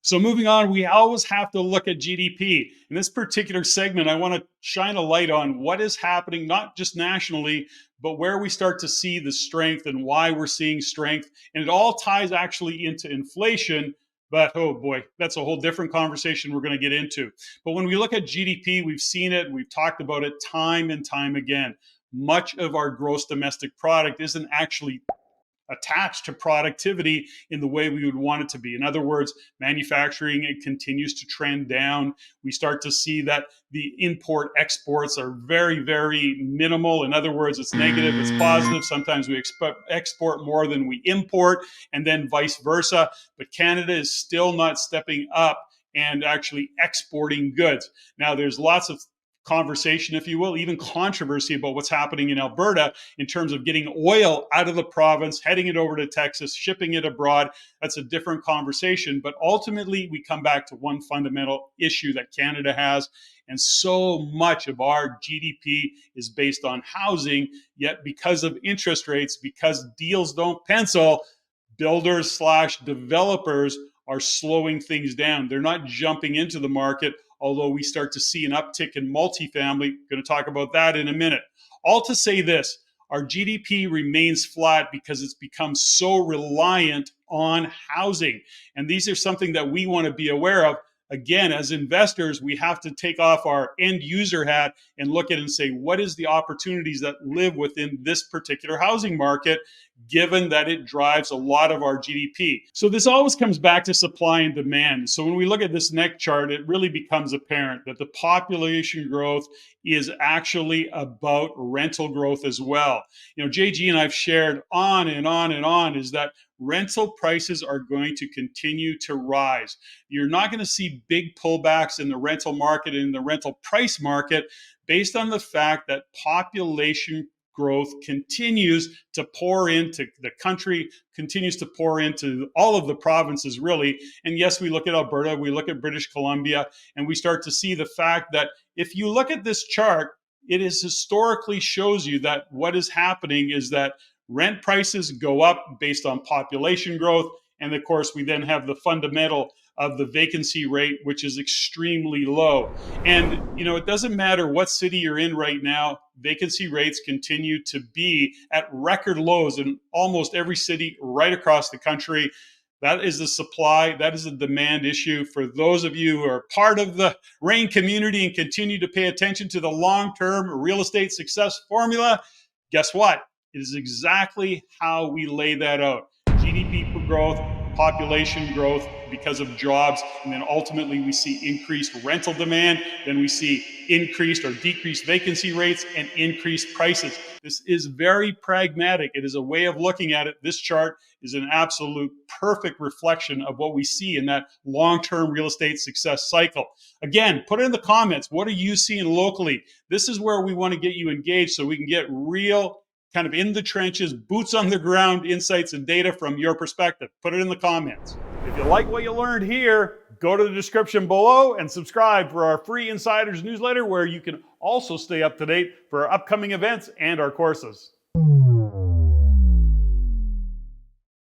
So moving on, we always have to look at GDP. In this particular segment, I want to shine a light on what is happening, not just nationally, but where we start to see the strength and why we're seeing strength. And it all ties actually into inflation. But oh boy, that's a whole different conversation we're going to get into. But when we look at GDP, we've seen it, we've talked about it time and time again. Much of our gross domestic product isn't actually attached to productivity in the way we would want it to be. In other words, manufacturing, it continues to trend down. We start to see that the import exports are very, very minimal. In other words, it's negative, it's positive. Sometimes we export more than we import, and then vice versa. But Canada is still not stepping up and actually exporting goods. Now, there's lots of conversation, if you will, even controversy about what's happening in Alberta in terms of getting oil out of the province, heading it over to Texas, shipping it abroad. That's a different conversation. But ultimately, we come back to one fundamental issue that Canada has. And so much of our GDP is based on housing. Yet because of interest rates, because deals don't pencil, builders / developers are slowing things down. They're not jumping into the market, although we start to see an uptick in multifamily. Going to talk about that in a minute. All to say this, our GDP remains flat because it's become so reliant on housing. And these are something that we want to be aware of. Again, as investors, we have to take off our end user hat and look at it and say, what is the opportunities that live within this particular housing market, given that it drives a lot of our GDP. So this always comes back to supply and demand. So when we look at this next chart, it really becomes apparent that the population growth is actually about rental growth as well. You know, JG and I've shared on and on and on is that rental prices are going to continue to rise. You're not going to see big pullbacks in the rental market and in the rental price market based on the fact that population growth continues to pour into the country, continues to pour into all of the provinces, really. And yes, we look at Alberta, we look at British Columbia, and we start to see the fact that if you look at this chart, it is historically shows you that what is happening is that rent prices go up based on population growth. And of course, we then have the fundamental of the vacancy rate, which is extremely low. And, you know, it doesn't matter what city you're in right now, vacancy rates continue to be at record lows in almost every city right across the country. That is the supply, that is a demand issue. For those of you who are part of the REIN community and continue to pay attention to the long-term real estate success formula, guess what? It is exactly how we lay that out. GDP growth, population growth because of jobs, and then ultimately we see increased rental demand, then we see increased or decreased vacancy rates and increased prices. This is very pragmatic. It is a way of looking at it. This chart is an absolute perfect reflection of what we see in that long-term real estate success cycle. Again, put it in the comments. What are you seeing locally? This is where we want to get you engaged so we can get real kind of in the trenches, boots on the ground insights and data from your perspective. Put it in the comments. If you like what you learned here, go to the description below and subscribe for our free Insiders newsletter, where you can also stay up to date for our upcoming events and our courses.